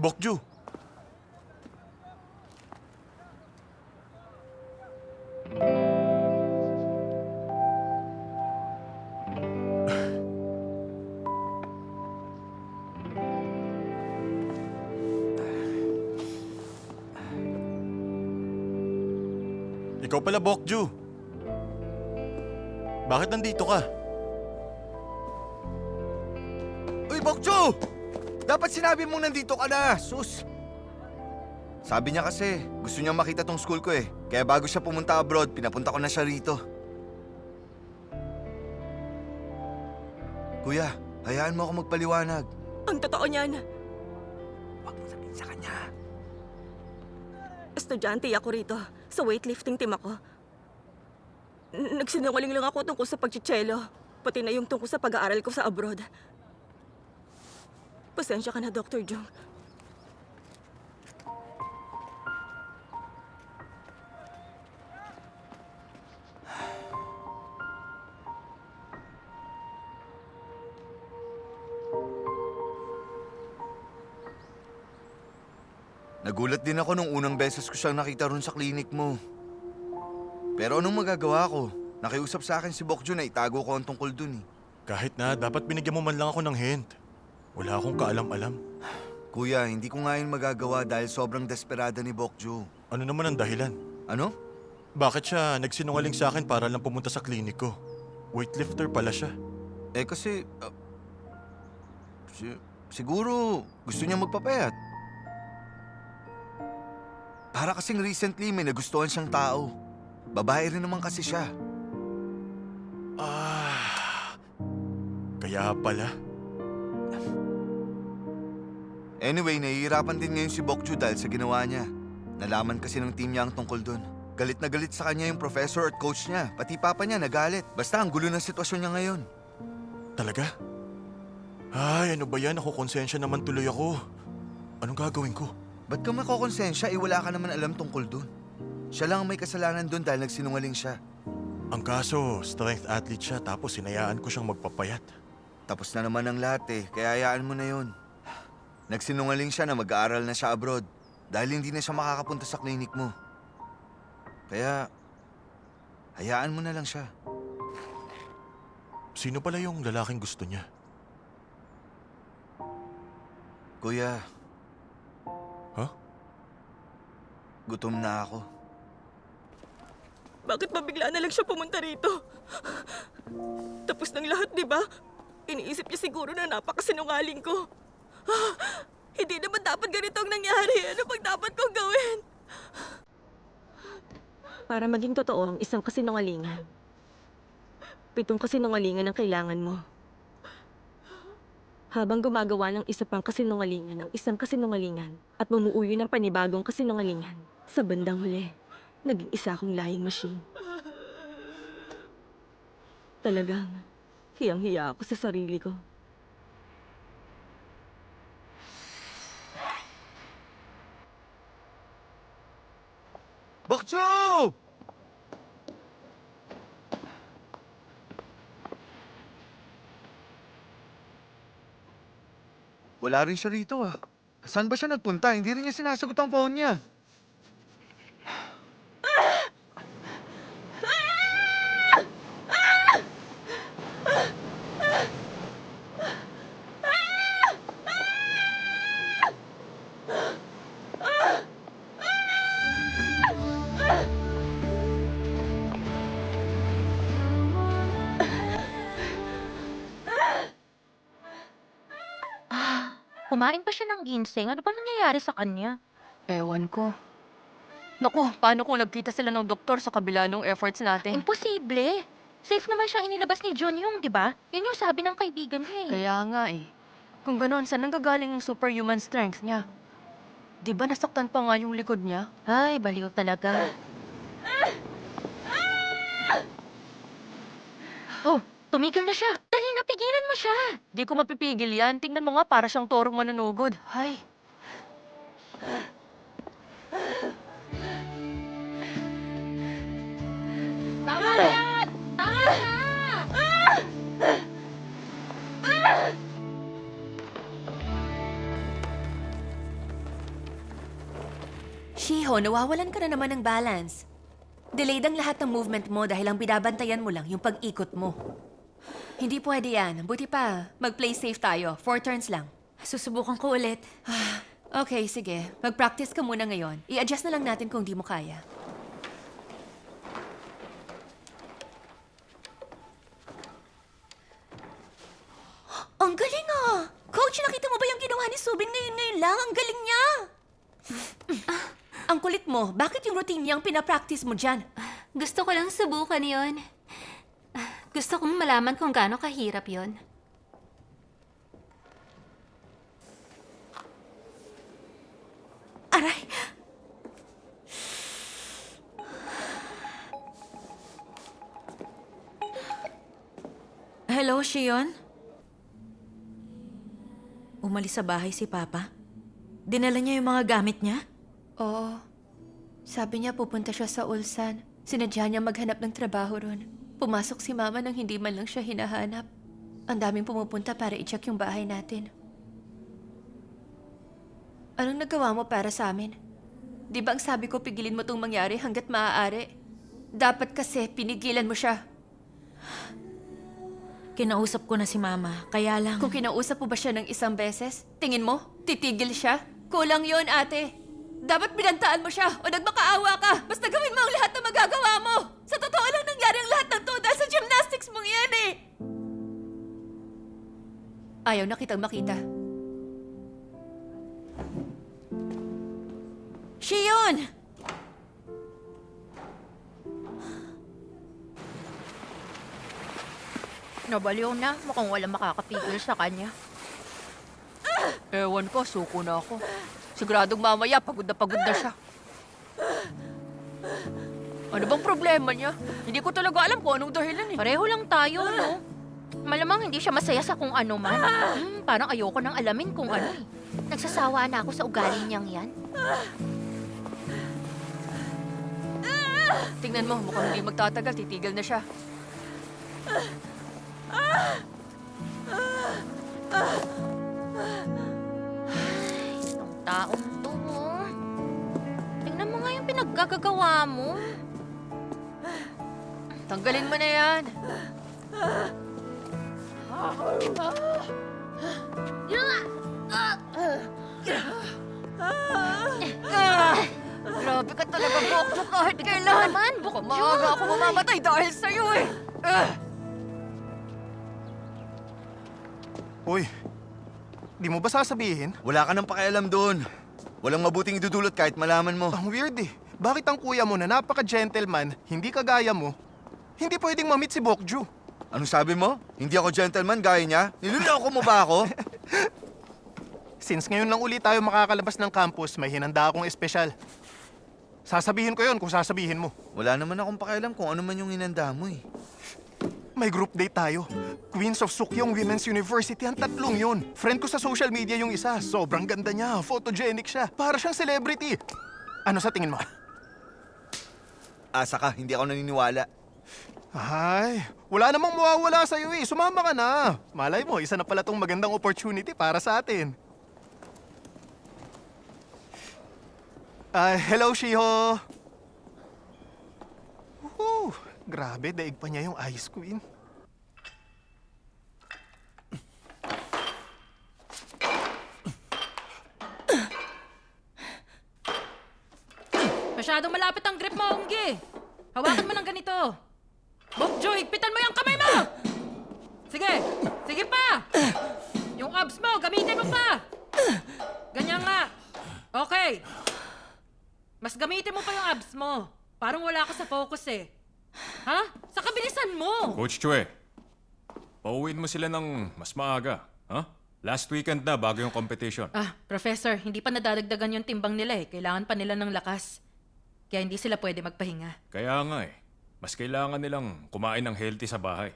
Bokju! Ikaw pala, Bokju. Bakit nandito ka? Uy, Bokju! Dapat sinabi mong nandito ka na, sus! Sabi niya kasi, gusto niya makita tong school ko eh. Kaya bago siya pumunta abroad, pinapunta ko na siya rito. Kuya, hayaan mo ako magpaliwanag. Ang totoo niyan, Huwag mo sabihin sa kanya. estudyante ako rito. Sa weightlifting team ako. Nagsinungaling lang ako tungkol sa pagchichelo. Pati na yung tungkol sa pag-aaral ko sa abroad. Pasensya ka na, Dr. Jung. Nagulat din ako nung unang beses ko siyang nakita ron sa klinik mo. Pero anong magagawa ko? Nakiusap sa akin si Bokju na itago ko ang tungkol dun eh. Kahit na, dapat binigyan mo man lang ako ng hint. Wala akong kaalam-alam. Kuya, hindi ko nga yun magagawa dahil sobrang desperada ni Bokju. Ano naman ang dahilan? Ano? Bakit siya nagsinungaling sa akin para lang pumunta sa klinik ko? Weightlifter pala siya. Eh kasi... siguro gusto niya magpapayat. Para kasing recently may nagustuhan siyang tao. Babae rin naman kasi siya. Kaya pala. Anyway, nahihirapan din ngayon si Bokju dahil sa ginawa niya. Nalaman kasi ng team niya ang tungkol dun. Galit na galit sa kanya yung professor at coach niya. Pati papa niya nagalit. Basta ang gulo ng sitwasyon niya ngayon. Talaga? Ay, ano ba yan? Ako konsensya naman tuloy ako. Anong gagawin ko? Ba't ka makokonsensya? Wala ka naman alam tungkol dun. Siya lang ang may kasalanan dun dahil nagsinungaling siya. Ang kaso, strength athlete siya tapos sinayaan ko siyang magpapayat. Tapos na naman ang lahat eh, kaya hayaan mo na yun. Nagsinungaling siya na mag-aaral na siya abroad dahil hindi na siya makakapunta sa klinik mo. Kaya, hayaan mo na lang siya. Sino pala yung lalaking gusto niya? Kuya, Huh? gutom na ako. Bakit ba bigla na lang siya pumunta rito? Tapos ng lahat, di ba? Iniisip niya siguro na napakasinungaling ko. Hindi naman dapat ganito ang nangyari. Ano pag dapat kong gawin? Para maging totoo ang isang kasinungalingan, 7 kasinungalingan ang kailangan mo. Habang gumagawa ng isa pang kasinungalingan ng isang kasinungalingan at bumuuyo ng panibagong kasinungalingan, sa bandang huli, naging isa akong lying machine. Talagang, hiyang-hiya ako sa sarili ko. Bokju! Wala rin siya rito ah. Saan ba siya nagpunta? Hindi rin niya sinasagot ang phone niya. Kumain pa siya ng ginseng. Ano ba nangyayari sa kanya? Ewan ko. Naku, paano kung nagkita sila ng doktor sa kabila ng efforts natin? Imposible. Safe naman siyang inilabas ni John Yung, di ba? Yun yung sabi ng kaibigan niya eh. Kaya nga eh. Kung gano'n, saan nanggagaling ang superhuman strength niya? Di ba nasaktan pa nga yung likod niya? Ay, baliw talaga. Oh, tumigil na siya. Dali na, pigilan mo siya. Di ko mapipigil yan. Tingnan mo nga, para siyang torong manunugod. Ay, tama na yan! Tama na! nawawalan ka na naman ng balance. Delayed ang lahat ng movement mo dahil ang binabantayan mo lang yung pag-ikot mo. Hindi pwede yan. Buti pa, mag-play safe tayo. 4 turns lang. Susubukan ko ulit. Okay, sige. Mag-practice ka muna ngayon. I-adjust na lang natin kung di mo kaya. Ang galing ah! Coach, nakita mo ba yung ginawa ni Subin ngayon lang? Ang galing niya! Ang kulit mo. Bakit yung routine niyang pinapractice mo dyan? Gusto ko lang subukan yon. Gusto kong malaman kung gaano kahirap yon. Aray! Hello, Shion? Umalis sa bahay si Papa? Dinala niya yung mga gamit niya? Oo. Sabi niya pupunta siya sa Ulsan. Sinadya niya maghanap ng trabaho ron. Pumasok si Mama nang hindi man lang siya hinahanap. Ang daming pumupunta para i-check yung bahay natin. Anong nagawa mo para sa amin? Di ba ang sabi ko pigilin mo tong mangyari hanggat maaari? Dapat kasi pinigilan mo siya. Kinausap ko na si Mama, kaya lang... Kung kinausap mo ba siya ng isang beses, tingin mo, titigil siya? Kulang yon, ate. Dapat binantaan mo siya o nagmakaawa ka. Basta gawin mo ang lahat na magagawa mo. Sa totoo lang nangyari ang lahat ng to dahil sa gymnastics mong yan eh. Ayaw na kitang makita. Shion! Nabaliw na. Mukhang walang makakapigil sa kanya. Ewan ko, suko na ako. Siguradong mamaya, pagod na siya. Ano bang problema niya? Hindi ko talaga alam kung anong dahilan eh. Pareho lang tayo, no? Malamang hindi siya masaya sa kung ano man. Parang ayoko nang alamin kung ano eh. Nagsasawa na ako sa ugali niyang yan. Tingnan mo, mukhang hindi magtatagal. Titigil na siya. Itong taong to, oh. Tingnan mo nga yung pinaggagawa mo. Tanggalin mo na yan. Grabe ka talaga, Bokjo, kahit kailan. Naman, Bokjo. Maaga ako mamamatay dahil sa'yo eh. Uy, di mo ba sasabihin? Wala ka nang pakialam doon. Walang mabuting idudulot kahit malaman mo. Ang weird eh. Bakit ang kuya mo na napaka-gentleman, hindi kagaya mo, hindi pwedeng ma-meet si Bokju? Anong sabi mo? Hindi ako gentleman gaya niya? Niloloko mo ba ako? Since ngayon lang ulit tayo makakalabas ng campus, may hinanda akong espesyal. Sasabihin ko yon kung sasabihin mo. Wala naman akong pakialam kung ano man yung inanda mo eh. May group date tayo. Queens of Sukyong Women's University, ang tatlong yun. Friend ko sa social media yung isa. Sobrang ganda niya, photogenic siya. Para siyang celebrity. Ano sa tingin mo? Asa ka, hindi ako naniniwala. Ay, wala namang mawawala sa'yo eh. Sumama ka na. Malay mo, isa na pala tong magandang opportunity para sa atin. Hello, Shiho. Woohoo! Grabe, daig pa niya yung Ice Queen. Masyadong malapit ang grip mo, Unggi. Hawakan mo ng ganito. Bokjo, higpitan mo yung kamay mo! Sige, sige pa! Yung abs mo, gamitin mo pa! Ganyan nga. Okay. Mas gamitin mo pa yung abs mo. Parang wala ka sa focus eh. Ha? Sa kabilisan mo! Coach Chue, pauwiin mo sila ng mas maaga. Ha? Last weekend na bago yung competition. Professor, hindi pa nadadagdagan yung timbang nila eh. Kailangan pa nila ng lakas. Kaya hindi sila pwede magpahinga. Kaya nga eh. Mas kailangan nilang kumain ng healthy sa bahay.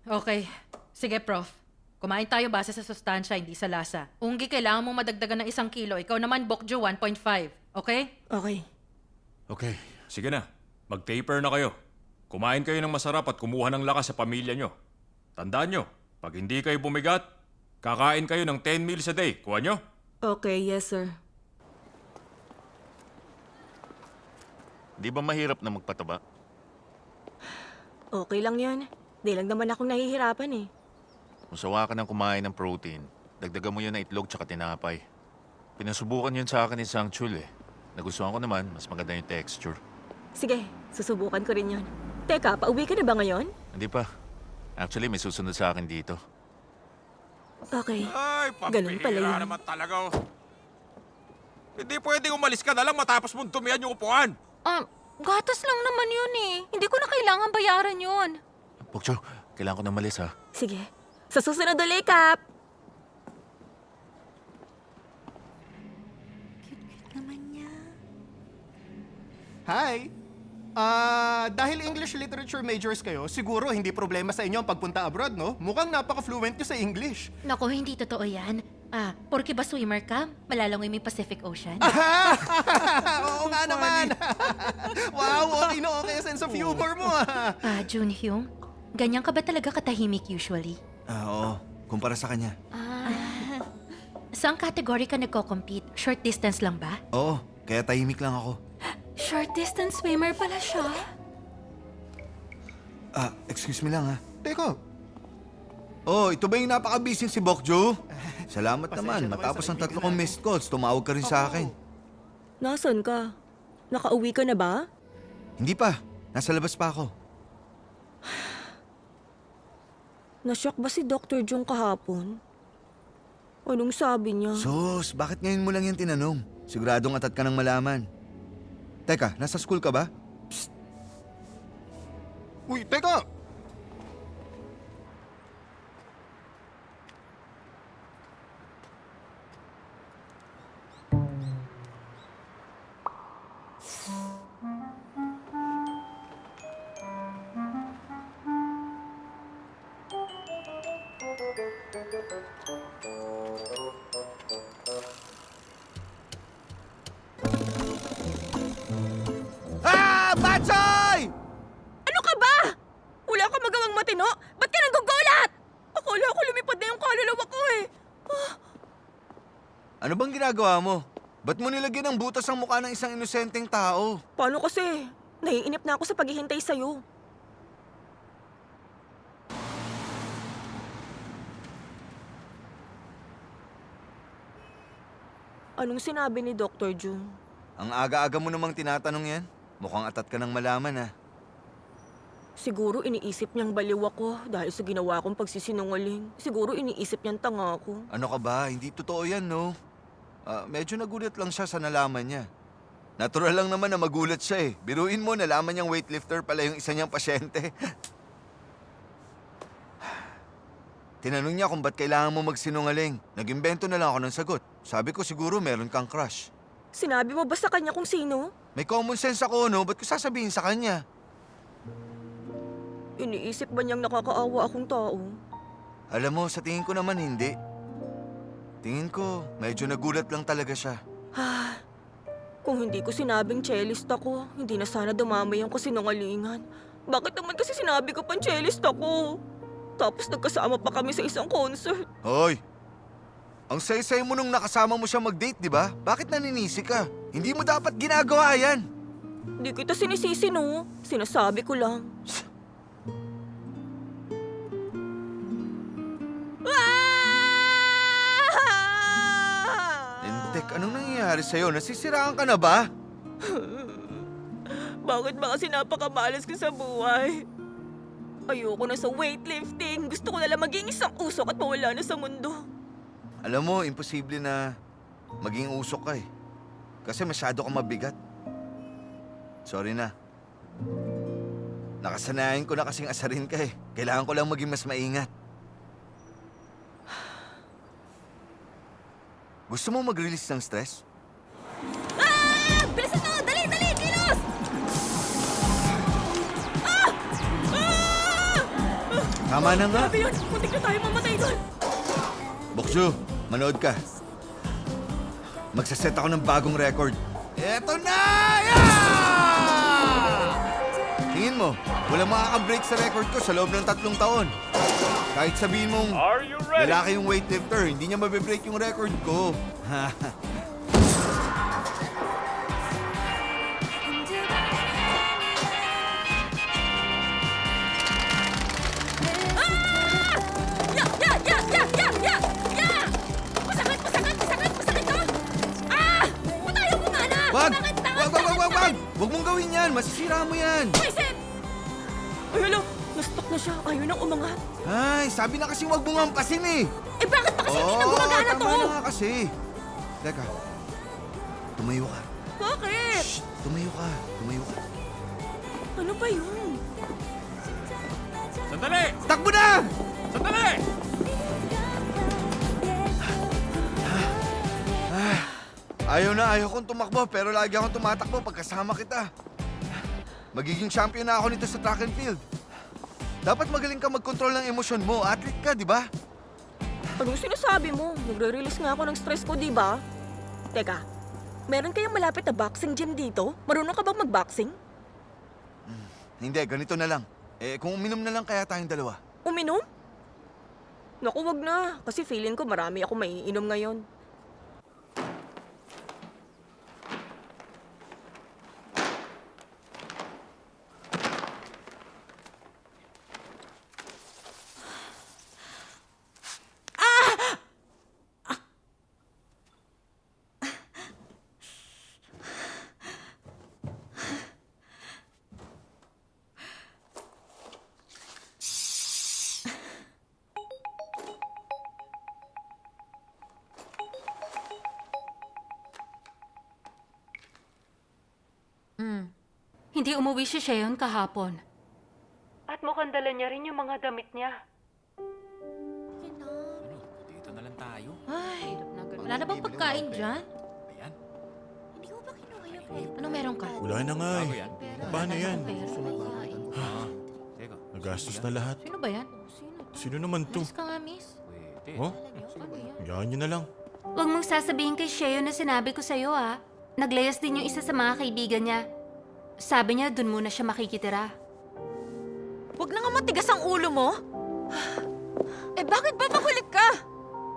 Okay. Sige, Prof. Kumain tayo base sa sustansya, hindi sa lasa. Unggi, kailangan mong madagdagan ng 1 kilo. Ikaw naman, Bokjo, 1.5. Okay? Okay. Okay, sige na. Mag-taper na kayo. Kumain kayo ng masarap at kumuha ng lakas sa pamilya nyo. Tandaan nyo, pag hindi kayo bumigat, kakain kayo ng 10 meals a day. Kuha nyo? Okay, yes, sir. Di ba mahirap na magpataba? Okay lang yan. Di lang naman akong nahihirapan eh. Kung sawa ka ng kumain ng protein, dagdagan mo yun ng itlog tsaka tinapay. Pinasubukan yun sa akin ni Sang Chul eh. Nagustuhan ko naman, mas maganda yung texture. Sige, susubukan ko rin yun. Teka, pauwi ka na ba ngayon? Hindi pa. Actually, may susunod sa akin dito. Okay. Ay, Ganun pala pambihira yun. naman talaga. Oh. Hindi pwedeng umalis ka na lang matapos mong tumihan yung upuan. Gatas lang naman yun eh. Hindi ko na kailangan bayaran yun. Bokcho, kailangan ko na malis ha. Sige. Sa susunod ulit, Kap! Hi! Dahil English literature majors kayo, siguro hindi problema sa inyo ang pagpunta abroad, no? Mukhang napaka-fluent nyo sa English. Naku, hindi totoo yan. Porke ba swimmer ka? Malalangoy may Pacific Ocean. Oo nga naman! Wow, okay na okay ang sense of humor mo, ah! Junhyung, ganyan ka ba talaga katahimik usually? Oo. Kumpara sa kanya. Saan category ka nagko-compete? Short distance lang ba? Oo, kaya tahimik lang ako. Short distance swimmer pala siya. Excuse me lang ha. Teka, Oh, ito ba yung napaka-busy si Bokjo? Salamat Pasensya naman. na kayo Matapos sa ng 3 kaibigan. kong missed calls, tumawag ka rin sa akin. Nasaan ka? Nakauwi ka na ba? Hindi pa. Nasa labas pa ako. Nashock ba si Dr. Jung kahapon? Anong sabi niya? Sus, bakit ngayon mo lang yan tinanong? Siguradong atat ka ng malaman. Teka, nasa school ka ba? uy, teka! Batsoy! Ano ka ba? Wala ka magawang matino? Ba't ka nanggugulat? Akala ko lumipad na yung kaluluwa ko eh. Ano bang ginagawa mo? Ba't mo nilagyan ng butas ang mukha ng isang inosenteng tao? Paano kasi? Naiinip na ako sa paghihintay sa'yo. Anong sinabi ni Dr. Jung? Ang aga-aga mo namang tinatanong yan. Mukhang atat ka ng malaman, ah. Siguro iniisip niyang baliw ako dahil sa ginawa kong pagsisinungaling. Siguro iniisip niyang tanga ako. Ano ka ba? Hindi totoo yan, no? Medyo nagulat lang siya sa nalaman niya. Natural lang naman na magulat siya eh. Biruin mo, nalaman niyang weightlifter pala yung isa niyang pasyente. Tinanong niya kung ba't kailangan mo magsinungaling. Nag-imbento na lang ako ng sagot. Sabi ko siguro meron kang crush. Sinabi mo ba sa kanya kung sino? May common sense ako, no? Ba't ko sasabihin sa kanya? Iniisip ba niyang nakakaawa akong tao? Alam mo, sa tingin ko naman hindi. Tingin ko, medyo nagulat lang talaga siya. Kung hindi ko sinabing cellist ako, hindi na sana dumamay ang kasinungalingan. Bakit naman kasi sinabi ko pang cellist ako? Tapos nagkasama pa kami sa isang concert. Hoy! Ang say-say mo nung nakasama mo siya mag-date, di ba? Bakit naninisi ka? Hindi mo dapat ginagawa yan. Hindi kita sinisisi, no? Sinasabi ko lang. Entek, anong nangyayari sa'yo? Nasisiraan ka na ba? Bakit ba kasi napakamalas ko sa buhay? Ayoko na sa weightlifting. Gusto ko na lang maging isang usok at mawala na sa mundo. Alam mo, imposible na maging usok ka eh. Kasi masyado kang mabigat. Sorry na. Nakasanayan ko na kasing asarin ka eh. Kailangan ko lang maging mas maingat. Gusto mo mag-release ng stress? Bilisan mo! Dali! Dali! Kilos! Tama na nga. Grabe yun! Muntik na tayo mamatay doon! Bokju, manood ka. Magsaset ako ng bagong record. Eto na! Tingin mo, walang makaka-break sa record ko sa loob ng 3 taon. Kahit sabihin mong lalaki yung weightlifter, hindi niya mabe-break yung record ko. gawin yan! Masisira mo yan! Vincent! Ay, hala! Na-stuck na siya. Ayaw nang umangat. Ay, sabi na kasi wag mo ngampasin eh! Eh, bakit pa kasi hindi na gumagana to? Tama na nga kasi. Teka. Tumayo ka. Bakit? Shh! Tumayo ka. Tumayo ka. Ano ba yun? Sandali! Takbo na! Sandali! Ayaw na, ayaw kong tumakbo, pero lagi akong tumatakbo pagkasama kita. Magiging champion na ako nito sa track and field. Dapat magaling ka mag-control ng emosyon mo. Athlete ka, di ba? Anong sinasabi mo? Nagre-release nga ako ng stress ko, di ba? Teka, meron kayong malapit na boxing gym dito? Marunong ka bang mag-boxing? Hindi, ganito na lang. Kung uminom na lang kaya tayong dalawa. Uminom? Naku, wag na. Kasi feeling ko marami ako maiinom ngayon. Hindi umuwi si Sheon kahapon. At mukhang dala niya rin yung mga damit niya. Dito na lang tayo. Ay, wala na bang pagkain dyan? Ayan. Hindi ko ba kinuha yung pwede? Ano meron ka? Wala na nga Bago eh. yan. Paano yan? Teka. Nagastos na lahat. Sino ba yan? Sino naman to? Miss ka nga, miss. Pwede. Oh? Ano yan? Yan nyo na lang. Huwag mong sasabihin kay Sheon na sinabi ko sa'yo, ah. Naglayas din yung isa sa mga kaibigan niya. Sabi niya, dun muna siya makikitira. Huwag na nga matigas ang ulo mo. Eh bakit ba makulit ka?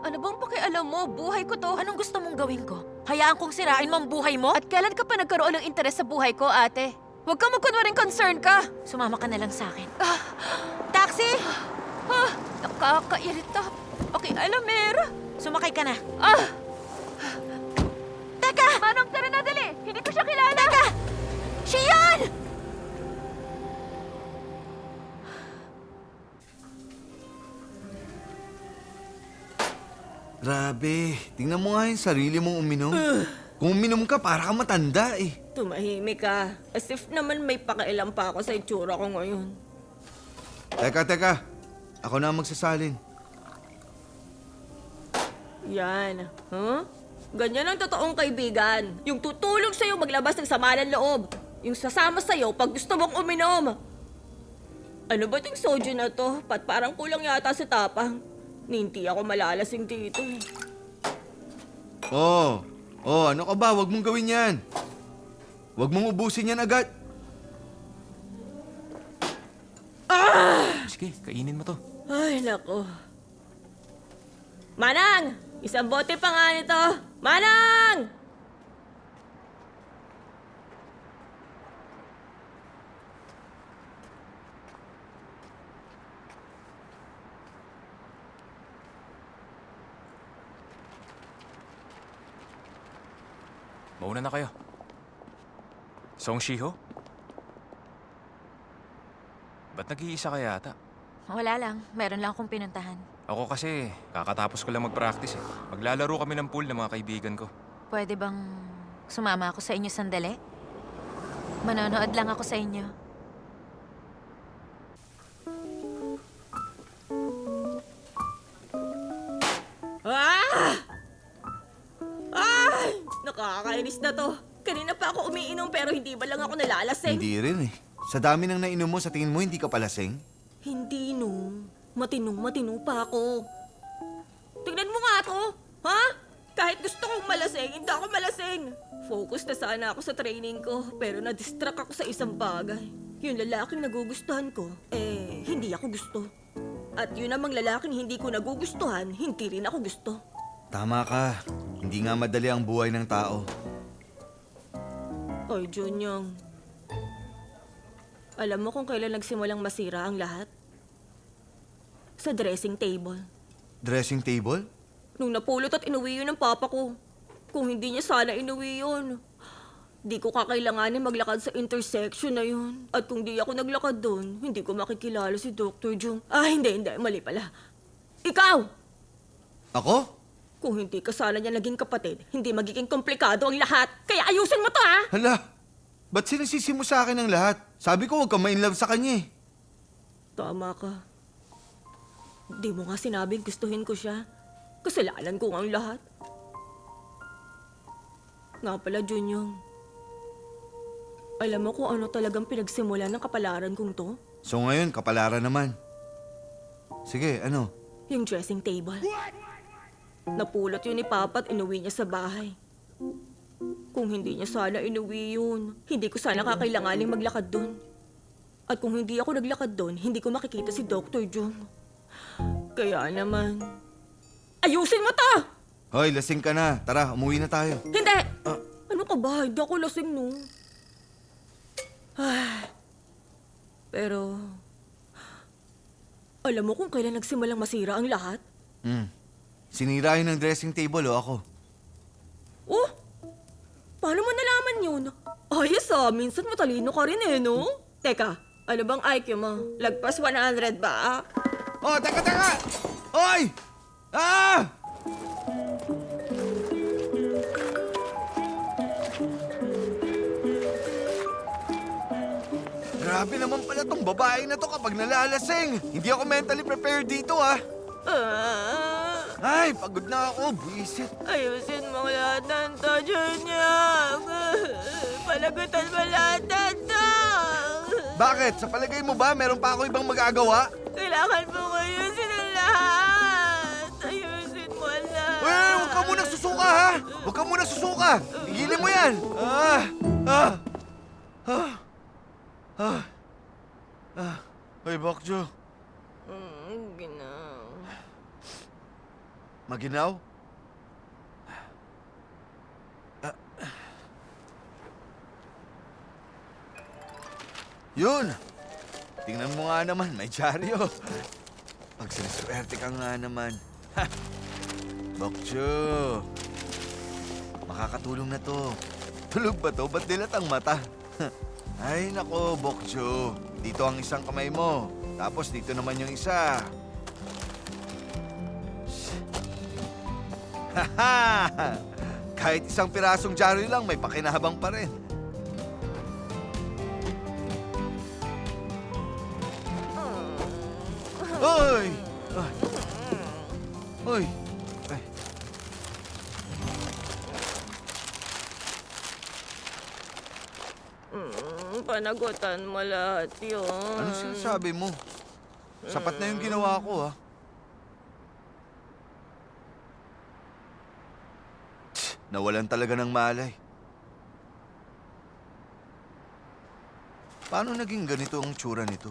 Ano bang pakialam mo? Buhay ko to. Anong gusto mong gawin ko? Hayaan kong sirain mo ang buhay mo? At kailan ka pa nagkaroon ng interes sa buhay ko, ate? Huwag ka magkunwaring concern ka. Sumama ka na lang sa akin. Taxi! Nakakairita. Okay, Alamera. Sumakay ka na. Teka! Manong, tara na, dali! Hindi ko siya kilala! Teka! Siya yan! Grabe, tingnan mo nga yung sarili mong uminom. Kung uminom ka, para ka matanda eh. Tumahimik ka. As if naman may pakialam pa ako sa itsura ko ngayon. Teka. Ako na ang magsasalin. Yan. Huh? Ganyan ang totoong kaibigan. Yung tutulong sa'yo maglabas ng sama ng loob. Yung sasama sa'yo pag gusto mong uminom. Ano ba itong soju na to? Parang kulang yata sa tapang. Hindi ako malalasing dito. Ano ka ba? Huwag mong gawin yan. Huwag mong ubusin yan agad. Sige, kainin mo to. Ay, nako. Manang! Isang bote pa nga nito. Manang! Mauna na kayo. Song Shiho? Ba't nag-iisa ka yata? Wala lang. Meron lang akong pinuntahan. Ako kasi, kakatapos ko lang mag-practice eh. Maglalaro kami ng pool ng mga kaibigan ko. Pwede bang sumama ako sa inyo sandali? Manonood lang ako sa inyo. Ay! Nakakainis na to. Kanina pa ako umiinom pero hindi ba lang ako nalalasing? Hindi rin eh. Sa dami ng nainom mo, sa tingin mo hindi ka palasing? Hindi no. Matino pa ako. Tignan mo nga ako. Ha? Kahit gusto kong malasing, hindi ako malasing. Focus na sana ako sa training ko, pero na-distract ako sa isang bagay. Yung lalaking nagugustuhan ko, hindi ako gusto. At yun namang lalaking hindi ko nagugustuhan, hindi rin ako gusto. Tama ka. Hindi nga madali ang buhay ng tao. Oy, Junyong. Alam mo kung kailan nagsimulang masira ang lahat? Sa dressing table. Dressing table? Nung napulot at inuwi yun ng papa ko. Kung hindi niya sana inuwi yun, Di ko kakailanganin maglakad sa intersection na yun. At kung di ako naglakad doon, hindi ko makikilala si Dr. Jung. Hindi. Mali pala. Ikaw! Ako? Kung hindi ka sana niya naging kapatid, hindi magiging komplikado ang lahat. Kaya ayusin mo to, ha? Hala, ba't sinisisi mo sa akin ang lahat? Sabi ko huwag kang ma-inlove sa kanya eh. Tama ka. Di mo nga sinabing gustuhin ko siya. Kasalanan ko ang lahat. Nga pala, Junyong. Alam mo kung ano talagang pinagsimulan ng kapalaran kong to? So ngayon, kapalaran naman. Sige, ano? Yung dressing table. Napulot yun ni Papa at inuwi niya sa bahay. Kung hindi niya sana inuwi yun, hindi ko sana kakailanganing maglakad doon. At kung hindi ako naglakad doon, hindi ko makikita si Dr. Jung. Kaya naman, ayusin mo to! Hoy, lasing ka na. Tara, umuwi na tayo. Hindi! Ano ka ba? Hindi ako lasing, no? Pero, alam mo kung kailan nagsimulang masira ang lahat? Sinira yun ng dressing table o ako? Oh! Paano mo nalaman yun? Ayos minsan matalino ka rin eh, no? Teka, ano bang IQ mo? Lagpas 100 ba? Oh, teka! Hoy! Ah! Grabe naman pala tong babae na to kapag nalalasing. Hindi ako mentally prepared dito, ah. Ay, pagod na ako. Buisit. Ayusin mo lahat ng to, Junior. Palagutan mo lahat ng to. Bakit? Sa palagay mo ba, meron pa ako ibang magagawa? Kailangan mo ayusin ang lahat. Ayusin mo lahat. Uy, huwag ka munang susuka, ha? Huwag ka munang susuka. Tigilin mo yan. Hoy, Bokjo. Ginaw. Maginaw? Yun! Tingnan mo nga naman, may dyaryo. Pag siniswerte ka nga naman. Ha! Bokjo! Makakatulong na to. Tulog ba to? Ba't dilat ang mata? Ay, nako, Bokjo. Dito ang isang kamay mo. Tapos dito naman yung isa. Haha! Kahit isang pirasong dyaryo lang, may pakinabang pa rin. Hoy! Ay. Hoy! Ay. Panagutan mo lahat yun. Ano sinasabi mo? Sapat na yung ginawa ko, ha? Nawalan talaga ng malay. Paano naging ganito ang tsura nito?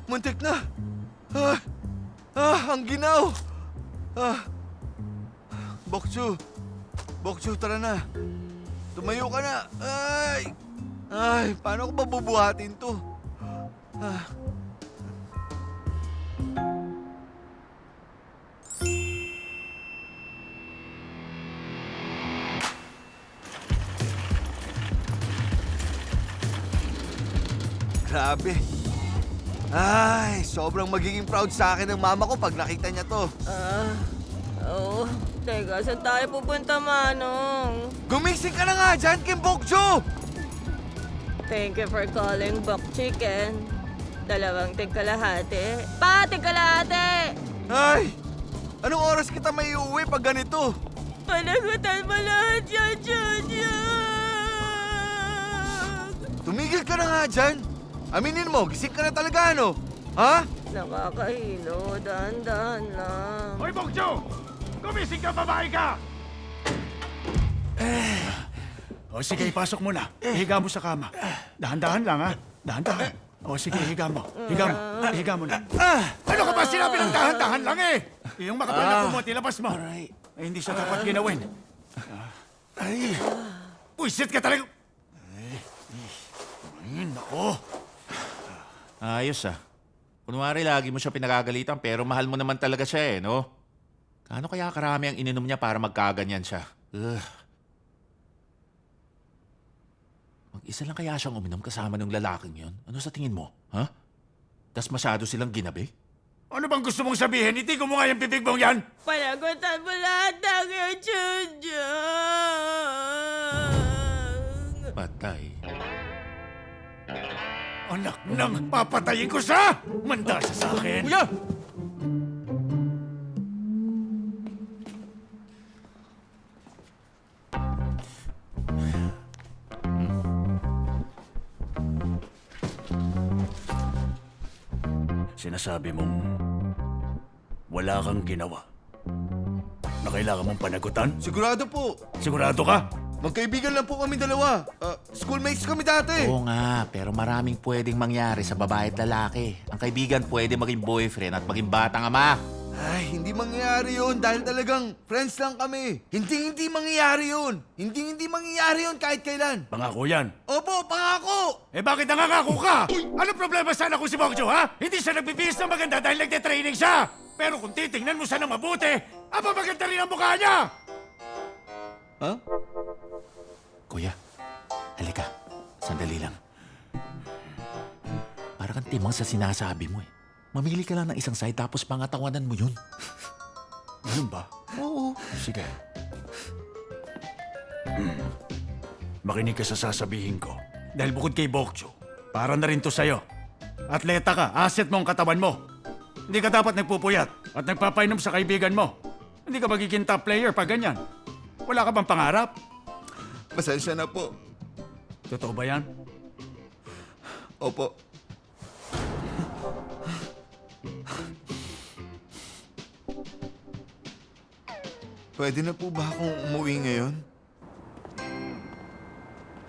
Muntik na! Ang ginaw! Bokjo! Bokjo, tara na! Tumayo ka na! Ay, paano ko ba bubuhatin to? Grabe! Ay, sobrang magiging proud sa akin ng mama ko pag nakita niya to. Oo. Teka, saan tayo pupunta, Manong? Gumising ka na nga dyan, Kim Bokjo! Thank you for calling Bok Chicken. 2 tig-kalahati. Pa, tig-kalahati! Ay! Anong oras kita may uuwi pag ganito? Panagutan mo lahat yan, Junior! Tumigil ka na nga dyan! Aminin mo, gising ka na talaga, ano? Ha? Nakakahilo, dahan-dahan lang. Hoy, Bokjo! Gumising ka, babae ka! O sige, ipasok mo na. Ihiga mo sa kama. Dahan-dahan lang, ha? Dahan-dahan. O sige, higa mo. Higa mo. Higa mo na. Ano ka ba sinabi ng dahan-dahan lang eh? Yung makapal na kumot, ilabas mo. Ay, hindi siya dapat ginawin. Ay, puisit ka talaga. Ay, nako. Ayos ah. Kunwari lagi mo siya pinagagalitan pero mahal mo naman talaga siya eh, no? Kaano kaya karami ang ininom niya para magkaganyan siya? Ugh. Mag-isa lang kaya siyang uminom kasama ng lalaking yon? Ano sa tingin mo? Ha? Tas masyado silang ginabi? Ano bang gusto mong sabihin? Hindi ko mo nga yung bibig mong yan. Panagutan mo lahat ng ichudyang. Patay. Anak nang papatayin ko sa! Manda siya sa akin. Kuya! Sinasabi mong wala kang ginawa na kailangan mong panagutan? Sigurado po. Sigurado ka? Magkaibigan lang po kami dalawa. Schoolmates kami dati. Oo nga, pero maraming pwedeng mangyari sa babae at lalaki. Ang kaibigan pwede maging boyfriend at maging batang ama. Ay, hindi mangyayari yun dahil talagang friends lang kami. Hindi mangyayari yun. Hindi mangyayari yun kahit kailan. Pangako yan. Opo, pangako! Eh bakit nangangako ka? Ano problema sana kung si Bokjo, ha? Hindi siya nagbibihis ng maganda dahil nagte-training siya. Pero kung titingnan mo siya ng mabuti, aba maganda rin ang mukha niya. Ha? Kuya, halika. Sandali lang. Para kang timang sa sinasabi mo eh. Mamili ka lang ng isang side tapos pangatawanan mo yun. Ganun ba? Oo. Sige. Makinig ka sa sasabihin ko. Dahil bukod kay Bokjo, para na rin to sa'yo. Atleta ka, asset mo ang katawan mo. Hindi ka dapat nagpupuyat at nagpapainom sa kaibigan mo. Hindi ka magiging top player pag ganyan. Wala ka bang pangarap? Pasensya na po. Totoo ba yan? Opo. Pwede na po ba akong umuwi ngayon?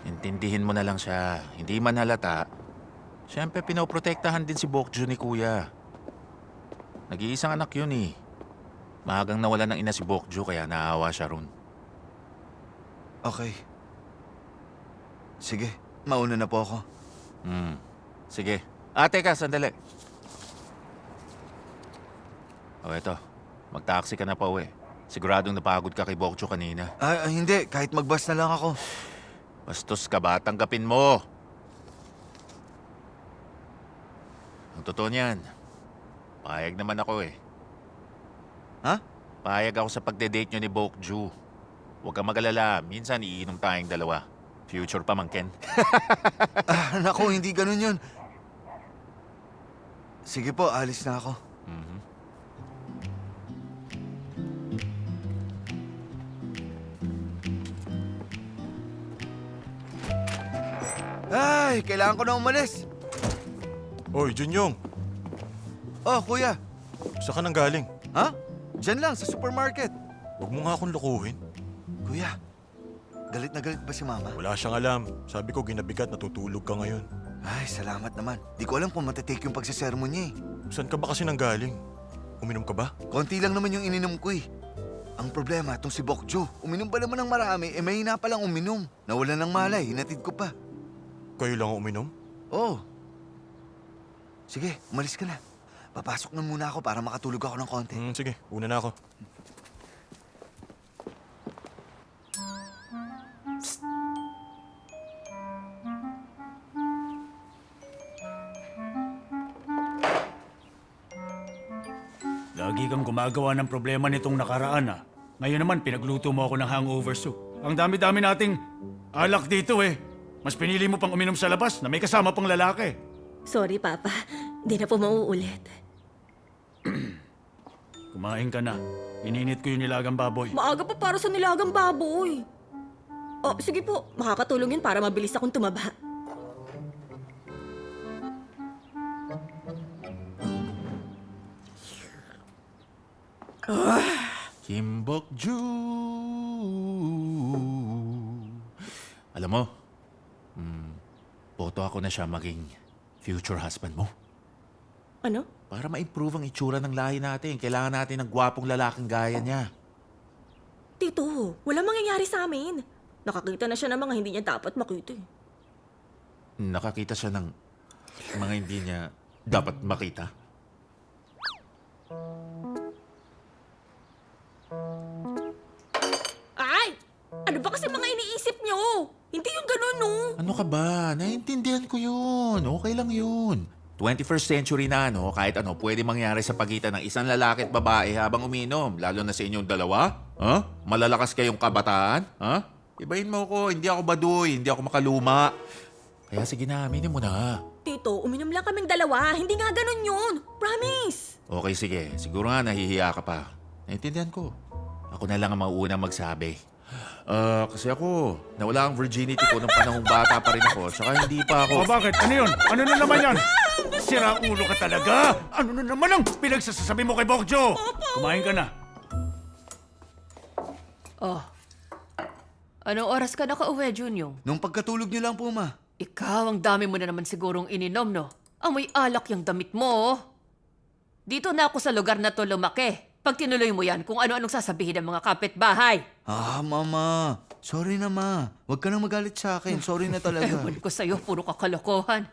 Intindihin mo na lang siya. Hindi man halata. Siyempre, pinoprotektahan din si Bokjo ni Kuya. Nag-iisang anak yun eh. Mahagang nawala ng ina si Bokjo kaya naawa siya ron. Okay. Sige, mauna na po ako. Sige. Teka, sandali. O eto, mag-taxi ka na pa uwi. Siguradong napagod ka kay Bokjo kanina. Hindi. Kahit mag-bus na lang ako. Bastos ka ba? Tanggapin mo! Ang totoo niyan, payag naman ako eh. Ha? Payag ako sa pagde-date nyo ni Bokjo. Huwag kang mag-alala. Minsan iinom tayong dalawa. Future pa, Ken. Naku, hindi ganun yun. Sige po, alis na ako. Ay, kailangan ko na umalis. Oy, Junyong, Oh, kuya. saan ka nang galing? Ha? Diyan lang, sa supermarket. Huwag mo nga akong lukuhin. Kuya, galit na galit ba si Mama? Wala siyang alam. Sabi ko ginabigat, natutulog ka ngayon. Ay, salamat naman. Di ko alam kung matatake yung pagsasermon niya eh. Saan ka ba kasi nang galing? Uminom ka ba? Konti lang naman yung ininom ko eh. Ang problema, itong si Bokjo. Uminom ba naman ng marami, mahina pa lang uminom. Nawala ng malay, hinatid ko pa. Kayo lang ang uminom? Oo. Sige, umalis ka na. Papasok na muna ako para makatulog ako ng konti. Sige, una na ako. Lagi kang gumagawa ng problema nitong nakaraan, ha? Ngayon naman, pinagluto mo ako ng hangover soup. Ang dami-dami nating alak dito, eh. Mas pinili mo pang uminom sa labas na may kasama pang lalaki. Sorry, Papa. Di na po mauulit. Kumain ka na. Ininit ko yung nilagang baboy. Maaga pa para sa nilagang baboy. Oh, sige po. Makakatulong yun para mabilis akong tumaba. Kim Bokjo. Alam mo, boto ako na siya maging Future husband mo. Ano? Para ma-improve ang itsura ng lahi natin, kailangan natin ng gwapong lalaking gaya niya. Tito, walang mangyayari sa amin. Nakakita na siya ng mga hindi niya dapat makita eh. Nakakita siya ng mga hindi niya dapat makita. Ay! Ano ba kasi mga iniisip niyo? Hindi yung ganun, no? Ano ka ba? Naiintindihan ko yun. Okay lang yun. 21st century na, no? Kahit ano, pwede mangyari sa pagitan ng isang lalaki at babae habang uminom. Lalo na sa inyong dalawa. Ha? Malalakas kayong kabataan? Ha? Ibahin mo ko, hindi ako baduy, hindi ako makaluma. Kaya sige na, aminin mo na. Tito, uminom lang kaming dalawa. Hindi nga ganun yun. Promise. Okay, sige. Siguro nga nahihiya ka pa. Naiintindihan ko. Ako na lang ang mauunang magsabi. Kasi ako, nawala ang virginity ko nung panahong bata pa rin ako. Saka hindi pa ako... O bakit? Ano yun? Ano na naman yan? Sira ulo ka talaga! Ano na naman ang pinagsasasabi mo kay Bokjo? Kumain ka na. Oh. Anong oras ka nakauwi, Junyong? Nung pagkatulog niyo lang po, ma. Ikaw, ang dami mo na naman sigurong ininom, no? Amoy alak yung damit mo. Dito na ako sa lugar na to lumaki. Pag tinuloy mo yan, kung ano-anong sasabihin ng mga kapitbahay. Ah, mama. Sorry na, ma. Huwag ka nang magalit sa akin. Sorry na talaga. Ewan ko sa'yo, puro kakalokohan.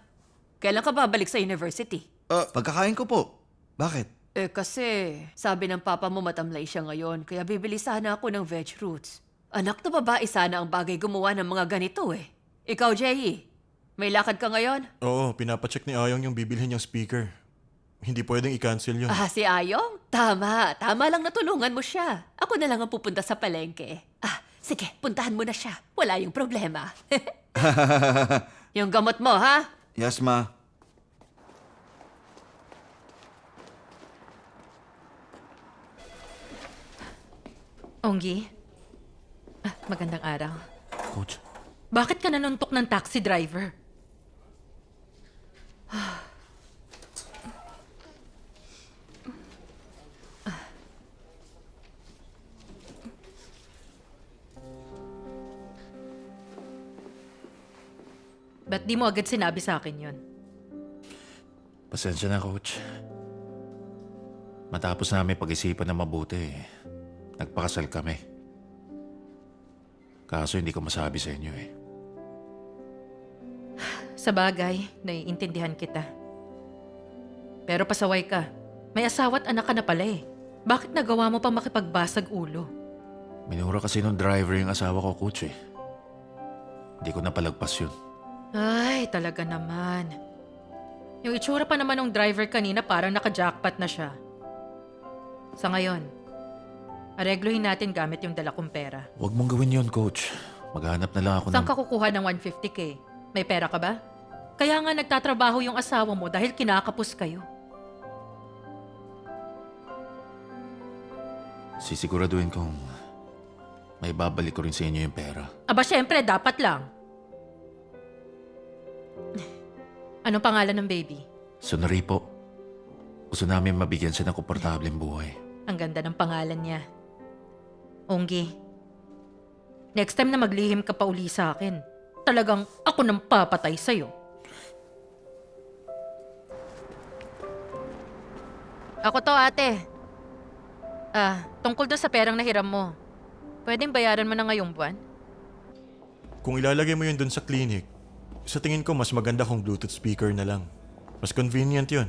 Kailan ka babalik sa university? Pagkakain ko po. Bakit? Kasi sabi ng papa mo matamlay siya ngayon, kaya bibili sana ako ng veg roots. Anak na babae sana ang bagay gumawa ng mga ganito eh. Ikaw, Jay, may lakad ka ngayon? Oo, pinapacheck ni Ayong yung bibilhin niyang speaker. Hindi pwedeng i-cancel yun. Ah, si Ayong? Tama. Tama lang natulungan mo siya. Ako na lang ang pupunta sa palengke. Sige, puntahan mo na siya. Wala yung problema. Yung gamot mo, ha? Yes, ma. Onggi? Magandang araw. Coach, Bakit ka nanuntok ng taxi driver? Ba't di mo agad sinabi sa akin yun? pasensya na, Coach. Matapos namin pag-isipan na mabuti, nagpakasal kami. Kaso hindi ko masabi sa inyo eh. Sa bagay, naiintindihan kita. Pero pasaway ka. May asawa at anak ka na pala eh. Bakit nagawa mo pa makipagbasag ulo? Minura kasi nung driver yung asawa ko, Coach eh. Hindi ko napalagpas yun. Ay, talaga naman. Yung itsura pa naman ng driver kanina parang naka-jackpot na siya. Sa ngayon, aregluhin natin gamit yung dala kong pera. Huwag mong gawin yun, Coach. Maghanap na lang ako Saan ka kukuha ng 150K? May pera ka ba? Kaya nga nagtatrabaho yung asawa mo dahil kinakapos kayo. Sisiguraduhin kong may babalik ko rin sa inyo yung pera. Aba, syempre, dapat lang. Anong pangalan ng baby? Sunari po. Gusto namin mabigyan siya ng komportableng buhay. Ang ganda ng pangalan niya. Onggi, next time na maglihim ka pa uli sa akin, talagang ako nang papatay sa'yo. Ako to, ate. Tungkol doon sa perang nahiram mo. Pwedeng bayaran mo na ngayong buwan? Kung ilalagay mo yun dun sa clinic, sa tingin ko mas maganda kung Bluetooth speaker na lang. Mas convenient yun.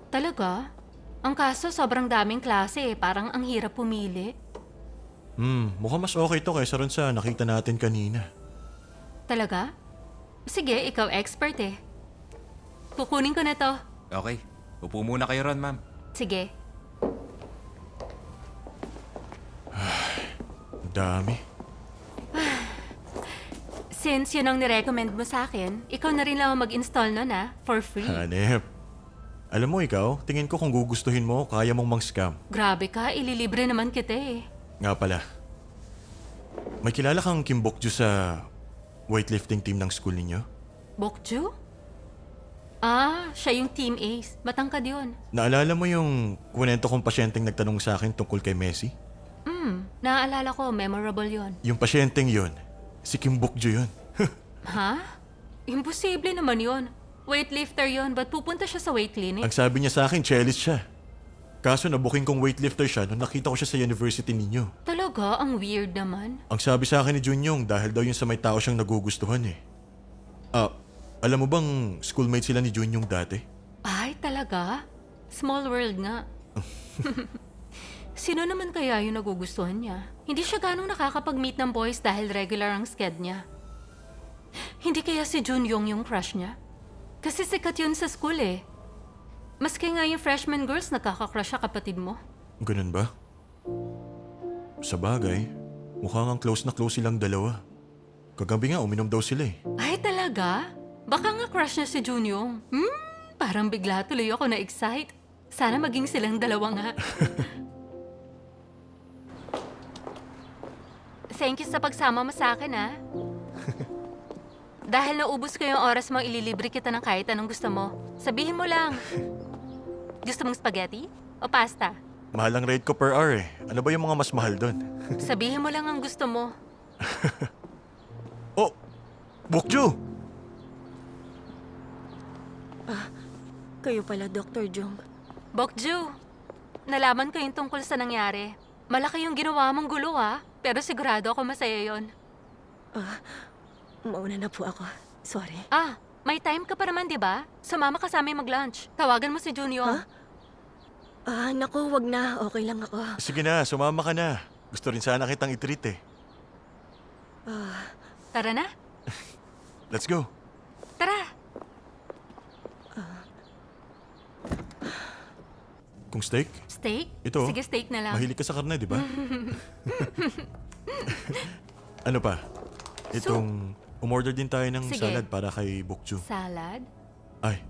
Talaga? Ang kaso, sobrang daming klase eh. Parang ang hirap pumili. Mukhang mas okay to kaysa ron sa nakita natin kanina. Talaga? Sige, ikaw expert eh. Kukunin ko na to. Okay. Upo muna kayo ron, ma'am. Sige. Ang dami. Since yun ang nirecommend mo sa akin, ikaw na rin lang ang mag-install nun for free. Hanep. Alam mo ikaw, tingin ko kung gugustuhin mo, kaya mong mang-scam. Grabe ka, ililibre naman kita eh. Nga pala. May kilala kang Kim Bokju sa weightlifting team ng school ninyo? Bokju? Siya yung Team Ace. Matangkad yun. Naalala mo yung kwento kong pasyenteng nagtanong sa akin tungkol kay Messi? Naaalala ko, memorable yun. Yung pasyenteng yun, si Kim Bokju yun. Ha? Imposible naman yun. Weightlifter yon, ba't pupunta siya sa weight clinic? Ang sabi niya sa akin, cellist siya. Kaso nabuking kong weightlifter siya nung nakita ko siya sa university ninyo. Talaga? Ang weird naman. Ang sabi sa akin ni Junyong dahil daw yun sa may tao siyang nagugustuhan eh. Alam mo bang schoolmate sila ni Junyong dati? Ay, talaga? Small world nga. Sino naman kaya yung nagugustuhan niya? Hindi siya ganong nakakapag-meet ng boys dahil regular ang sked niya. Hindi kaya si Junyong yung crush niya? Kasi sikat yun sa school eh. Maski nga yung freshman girls, nakaka-crush sa kapatid mo. Ganun ba? Sa bagay, mukhang ang close na close silang dalawa. Kagabi nga, uminom daw sila eh. Ay, talaga? Baka nga crush niya si Junyong. Parang bigla tuloy ako na-excite. Sana maging silang dalawa nga. Thank you sa pagsama mo sa akin, ha? Dahil naubos ko yung oras mo, ililibre kita ng kahit anong gusto mo. Sabihin mo lang. Gusto mong spaghetti o pasta? Mahal ang rate ko per hour eh. Ano ba yung mga mas mahal doon? Sabihin mo lang ang gusto mo. Oh! Bokju! Kayo pala, Dr. Jung. Bokju, nalaman ko yung tungkol sa nangyari. Malaki yung ginawa mong gulo, ha? Pero sigurado ako masaya yon. Mauna na po ako. Sorry. May time ka pa naman, di ba? Sumama ka sa amin mag-lunch. Tawagan mo si Junior. Naku, wag na. Okay lang ako. Sige na, sumama ka na. Gusto rin sana kitang i-treat eh. Tara na. Let's go. Tara. Kung steak? Steak? Ito. Sige, steak na lang. Mahilig ka sa karne, di ba? Ano pa? Itong, umorder din tayo ng Sige. salad para kay Bokju. Salad? Ay,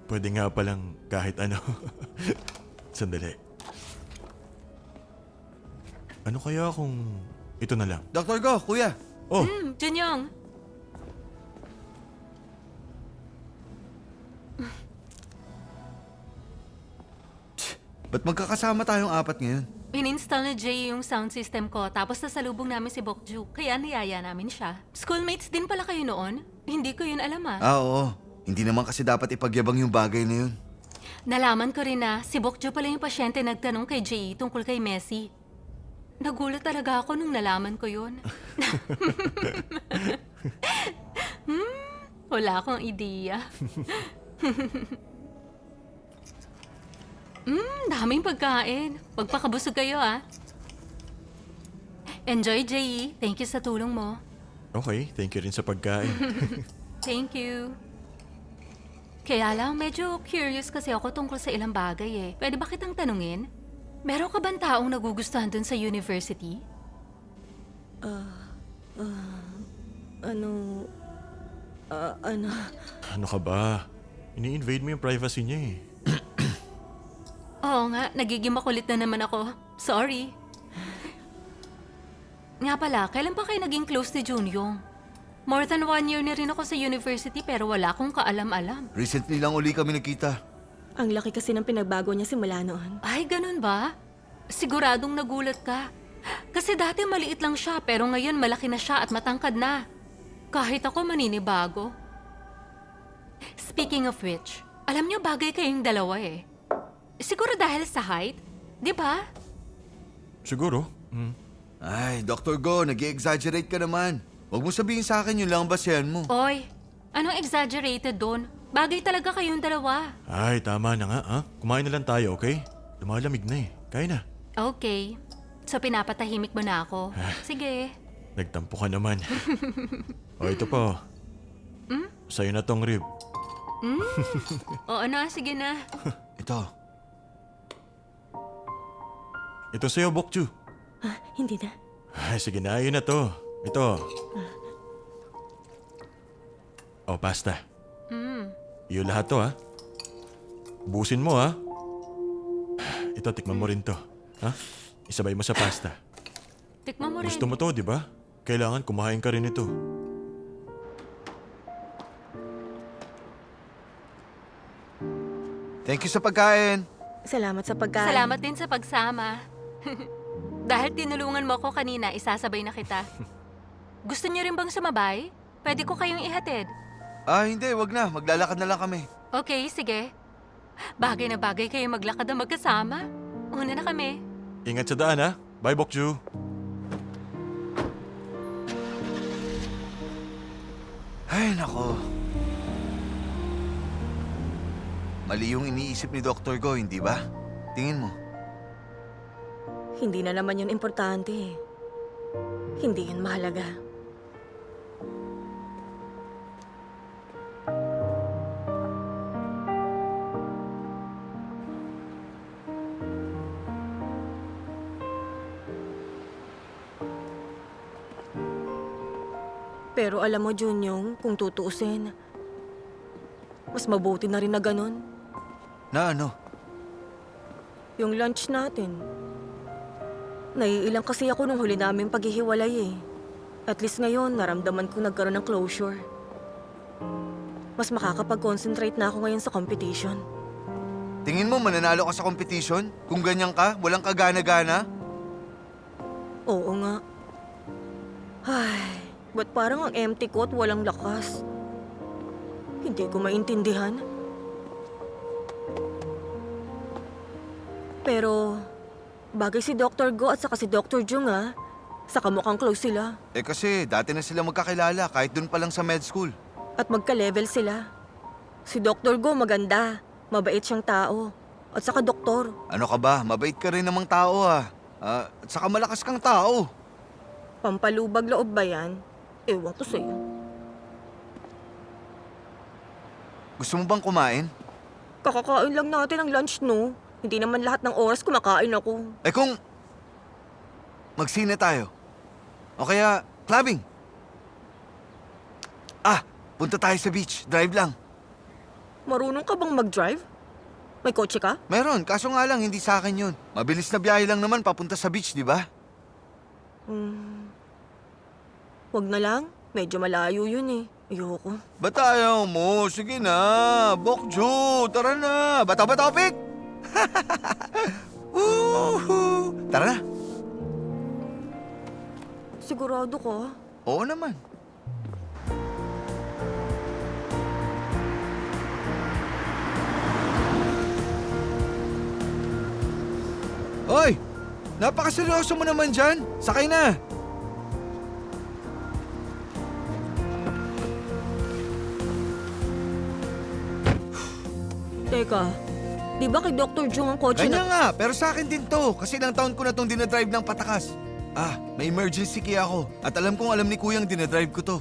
pwede nga palang kahit ano. Sandali. Ano kaya kung ito na lang? Dr. Go, kuya. Oh, Junyong. Ba't magkakasama tayong apat ngayon? In-install ni Jay yung sound system ko, tapos nasalubong namin si Bokju, kaya niyaya namin siya. Schoolmates din pala kayo noon? Hindi ko yun alam, ah. Oo. Hindi naman kasi dapat ipagyabang yung bagay na yun. Nalaman ko rin na si Bokju pala yung pasyente nagtanong kay Jay tungkol kay Messi. Nagulat talaga ako nung nalaman ko yun. Wala akong ideya. Daming pagkain. Pagpakabusog kayo, ah. Enjoy, Jay. Thank you sa tulong mo. okay. Thank you rin sa pagkain. Thank you. Kaya lang, medyo curious kasi ako tungkol sa ilang bagay eh. Pwede ba kitang tanungin? Meron ka bang taong nagugustuhan dun sa university? Ano ka ba? Ini-invade mo yung privacy niya eh. Oo nga, nagiging makulit na naman ako. Sorry. Nga pala, kailan pa kayo naging close ni Junyong? More than 1 year na rin ako sa university pero wala akong kaalam-alam. Recently lang uli kami nakita. Ang laki kasi ng pinagbago niya simula noon. Ay, ganun ba? Siguradong nagulat ka. Kasi dati maliit lang siya pero ngayon malaki na siya at matangkad na. Kahit ako maninibago. Speaking of which, alam niyo bagay kayong dalawa eh. Siguro dahil sa height, di ba? Siguro. Ay, Dr. Go, nag-exaggerate ka naman. Huwag mo sabihin sa akin yun lang ang basehan mo. Oy, anong exaggerated doon? Bagay talaga kayong dalawa. Ay, tama na nga, ha? Kumain na lang tayo, okay? Lumalamig na eh. Kaya na. Okay. So pinapatahimik mo na ako. Sige. Nagtampo ka naman. O, ito po. Sa'yo na tong rib. O ano, sige na. Ito. Ito sa'yo, Bokju. Hindi na. Ay, sige na. Yun na to. Ito. O, pasta. Iyo lahat to, ha? Busin mo, ha? Ito, tikman mo rin to. Ha? Isabay mo sa pasta. Tikman mo rin. Gusto mo to, di ba? Kailangan kumain ka rin ito. Thank you sa pagkain. Salamat sa pagkain. Salamat din sa pagsama. Dahil tinulungan mo ako kanina, isasabay na kita. Gusto niyo rin bang sumabay? Pwede ko kayong ihatid. Hindi, wag na. Maglalakad na lang kami. Okay, sige. Bagay na bagay kayo maglakad na magkasama. Una na kami. Ingat sa daan, ha? Bye, Bokju. Ay, nako. Mali yung iniisip ni Dr. Go, hindi ba? Tingin mo. Hindi na naman yun importante eh. Hindi yun mahalaga. Pero alam mo, Junyong, kung tutuusin, mas mabuti na rin na ganun. Na ano? Yung lunch natin. Naiilang kasi ako nung huli namin paghihiwalay eh. At least ngayon, naramdaman ko nagkaroon ng closure. Mas makakapag-concentrate na ako ngayon sa competition. Tingin mo mananalo ka sa competition? Kung ganyan ka, walang kagana-gana? Oo nga. Ay, ba't parang ang empty ko at walang lakas? Hindi ko maintindihan. Pero, bagay si Dr. Go at saka si Dr. Jung ah. Saka mukhang close sila. Kasi dati na sila magkakilala kahit dun pa lang sa med school. At magka-level sila. Si Dr. Go maganda. Mabait siyang tao. At saka doktor. Ano ka ba? Mabait ka rin namang tao at saka malakas kang tao. Pampalubag loob ba yan? Ewan ko sa'yo. Gusto mo bang kumain? Kakakain lang natin ng lunch, no? Hindi naman lahat ng oras kumakain ako. Kung magsine tayo. O kaya clubbing. Punta tayo sa beach. Drive lang. Marunong ka bang mag-drive? May kotse ka? Meron, kaso nga lang hindi sa akin yun. Mabilis na biyahe lang naman papunta sa beach, di ba? Wag na lang. Medyo malayo yun eh. Ayoko. Ba't ayaw mo? Sige na. Bokju, tara na. Bata topic? Woohoo! Tara na. Sigurado ka? Oo naman. Hoy! Napakaseryoso mo naman dyan. Sakay na. Teka, di ba kay Dr. Jung ang kotse Kanya na... nga, pero sa akin din to. Kasi ilang taon ko na tong dinadrive ng patakas. May emergency key ako. At alam kong alam ni Kuyang dinadrive ko to.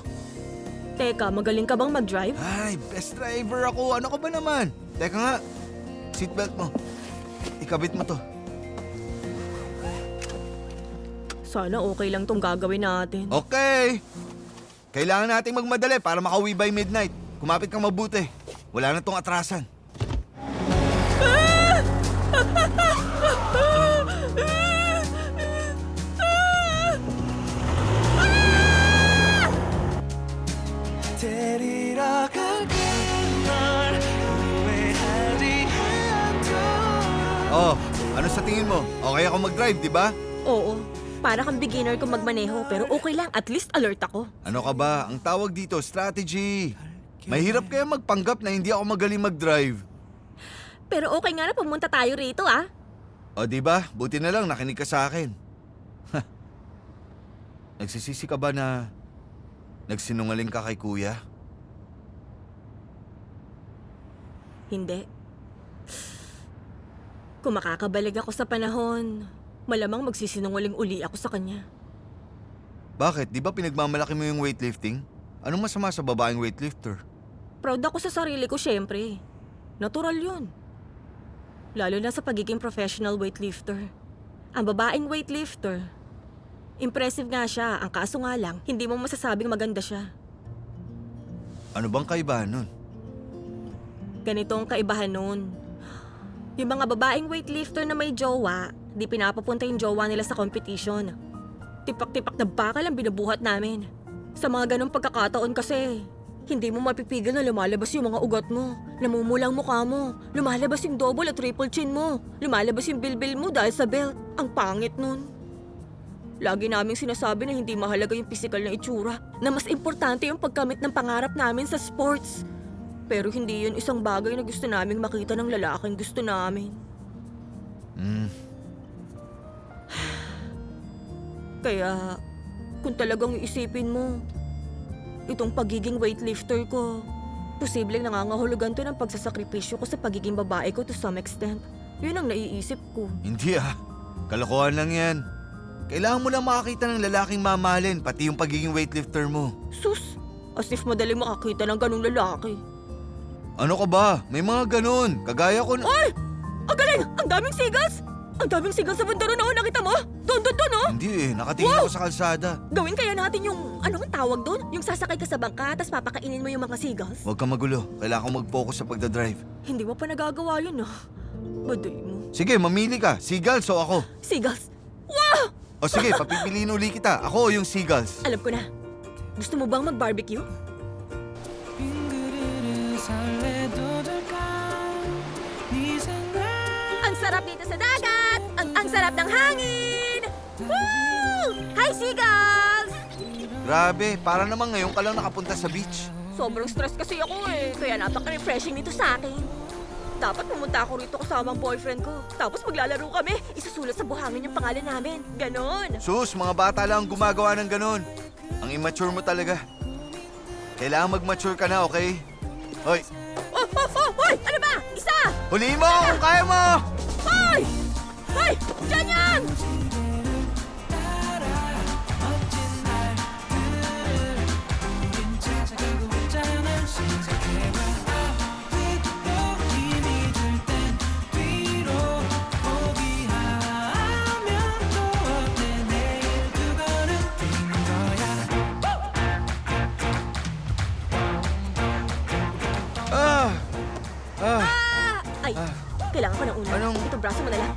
Teka, magaling ka bang mag-drive? Ay, best driver ako. Ano ka ba naman? Teka nga, seatbelt mo. Ikabit mo to. Sana okay lang tong gagawin natin. Okay. Kailangan nating magmadali para makauwi by midnight. Kumapit kang mabuti. Wala na tong atrasan. Ano sa tingin mo? Okay ako mag-drive, di ba? Oo. Para kang beginner kung magmaneho, pero okay lang. At least alert ako. Ano ka ba? Ang tawag dito, strategy. Mahirap kaya magpanggap na hindi ako magaling mag-drive. Pero okay nga na pumunta tayo rito, ah. O di ba? Buti na lang nakinig ka sa akin. Nagsisisi ka ba na nagsinungaling ka kay Kuya? Hindi. Kung makakabalig ako sa panahon, malamang magsisinungaling uli ako sa kanya. Bakit? Di ba pinagmamalaki mo yung weightlifting? Anong masama sa babaeng weightlifter? Proud ako sa sarili ko, syempre. Natural yun. Lalo na sa pagiging professional weightlifter. Ang babaeng weightlifter, impressive nga siya. Ang kaso nga lang, hindi mo masasabing maganda siya. Ano bang kaibahan nun? Ganito ang kaibahan nun. Yung mga babaeng weightlifter na may jowa, di pinapapunta yung jowa nila sa competition. Tipak-tipak na bakal ang binubuhat namin. Sa mga ganong pagkakataon kasi, hindi mo mapipigil na lumalabas yung mga ugat mo. Namumulang mukha mo. Lumalabas yung double at triple chin mo. Lumalabas yung bilbil mo dahil sa belt. Ang pangit nun. Lagi naming sinasabi na hindi mahalaga yung physical na itsura, na mas importante yung pagkamit ng pangarap namin sa sports. Pero hindi yun isang bagay na gusto naming makita ng lalaking gusto namin. Kaya, kung talagang iisipin mo, itong pagiging weightlifter ko, posibleng nangangahulugan to ng pagsasakripisyo ko sa pagiging babae ko to some extent. Yun ang naiisip ko. Hindi kalokohan lang yan. Kailangan mo lang makakita ng lalaking mamahalin, pati yung pagiging weightlifter mo. Sus, as if madaling makakita ng ganung lalaki. Ano ka ba? May mga ganun. Kagaya ko na... Ay! Ang galing! Ang daming seagulls! Ang daming seagulls sa bundaro noon, nakita mo? Doon, oh! Hindi nakatingin ako sa kalsada. Gawin kaya natin yung, ano ang tawag doon? Yung sasakay ka sa bangka, tapos papakainin mo yung mga seagulls? Huwag kang magulo. Kailangan ko mag-focus sa pagdadrive. Hindi mo pa nagagawa yun, Baduy mo. Sige, mamili ka. Seagulls o ako? Seagulls! Wow! O sige, papipiliin uli kita. Ako o yung seagulls? Alam ko na. Gusto mo bang mag-barbecue? Ang sarap dito sa dagat! Ang sarap ng hangin! Woo! Hi, seagulls! Grabe, para naman ngayon ka lang nakapunta sa beach. Sobrang stress kasi ako kaya napaka-refreshing nito sa akin. Dapat pumunta ako rito kasama ang boyfriend ko. Tapos maglalaro kami, isusulat sa buhangin yung pangalan namin. Ganon! Sus, mga bata lang ang gumagawa ng ganon. Ang immature mo talaga. Kailangan mag-mature ka na, okay? Hoy! Hoy! Ano ba? Isa! Huliin mo kung kaya mo! Hoy! Hoy! Diyan yan! Ay, kailangan ko ng una. Itong braso mo na lang.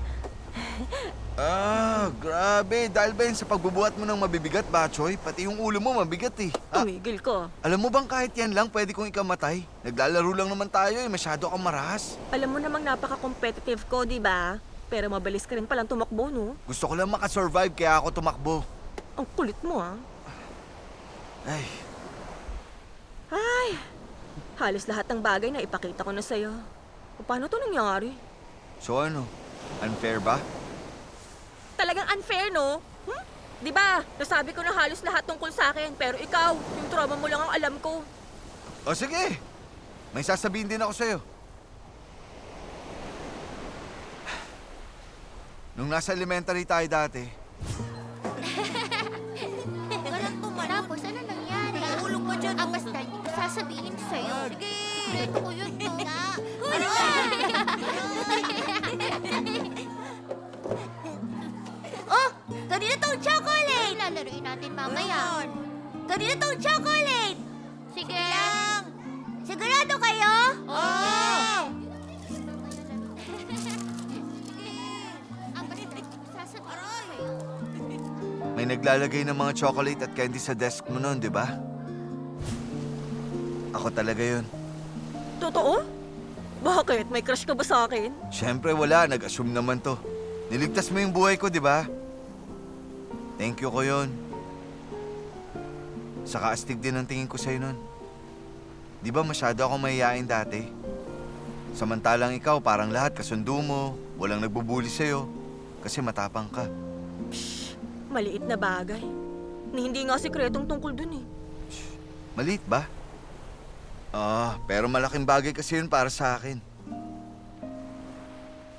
Grabe. Dahil ba yun sa pagbubuhat mo ng mabibigat, Bachoy? Pati yung ulo mo mabigat eh. Tumigil ka. Alam mo bang kahit yan lang pwede kong ikamatay? Naglalaro lang naman tayo masyado kang marahas. Alam mo namang napaka-competitive ko, di ba? Pero mabilis ka rin palang tumakbo, no? Gusto ko lang makasurvive kaya ako tumakbo. Ang kulit mo, Ay, halos lahat ng bagay na ipakita ko na sa'yo. Paano to nangyari? so ano? Unfair ba? Talagang unfair, no? Di ba? Nasabi ko na halos lahat tungkol sa akin, pero ikaw, yung trauma mo lang ang alam ko. O sige, may sasabihin din ako sa'yo. Nung nasa elementary tayo dati, Tapos, ano nangyari? Nahulog ka dyan. Basta, hindi ko sasabihin sa'yo. Sige! Ito ko yun, no? Ano ba? Oh! Kanina tong chocolate! Lalaruin natin mamaya. Kanina tong chocolate! Sige lang. Sigurado kayo? Oo! may naglalagay ng mga chocolate at candy sa desk mo noon, di ba? Ako talaga yun. Totoo? Bakit? May crush ka ba sa akin? Siyempre wala, nag-assume naman to. Niligtas mo yung buhay ko, di ba? Thank you ko yun. Saka astig din ang tingin ko sa'yo nun. Di ba masyado akong mahihain dati? Samantalang ikaw, parang lahat kasundo mo, walang nagbubuli sa'yo, kasi matapang ka. Maliit na bagay. Ni hindi nga sikretong tungkol dun eh. Maliit ba? Pero malaking bagay kasi yun para sa akin.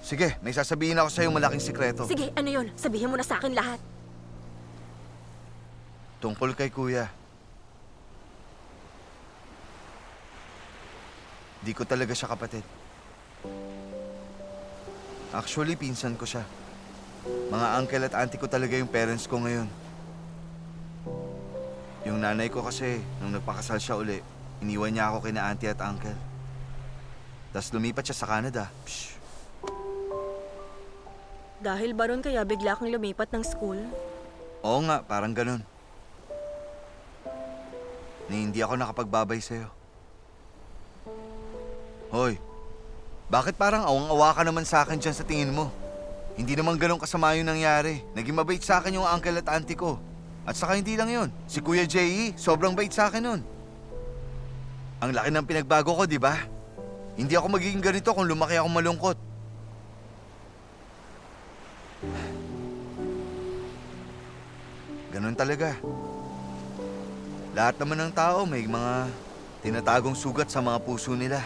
Sige, may sasabihin ako sa'yo malaking sikreto. Sige, ano yun? Sabihin mo na sa akin lahat. Tungkol kay Kuya. Di ko talaga siya kapatid. Actually, pinsan ko siya. Mga uncle at auntie ko talaga yung parents ko ngayon. Yung nanay ko kasi, nung nagpakasal siya uli, iniwan niya ako kina auntie at uncle. Tapos lumipat siya sa Canada. Psh. Dahil ba ron kaya bigla kang lumipat ng school? Oo nga, parang ganun. Ni hindi ako nakapagbabay sa'yo. Hoy, bakit parang awang-awa ka naman sa akin dyan sa tingin mo? Hindi naman ganun kasama yung nangyari. Naging mabait sa akin yung uncle at auntie ko. At saka hindi lang yun. Si Kuya J.E., sobrang bait sa akin nun. Ang laki ng pinagbago ko, di ba? Hindi ako magiging ganito kung lumaki akong malungkot. Ganun talaga. Lahat naman ng tao may mga tinatagong sugat sa mga puso nila.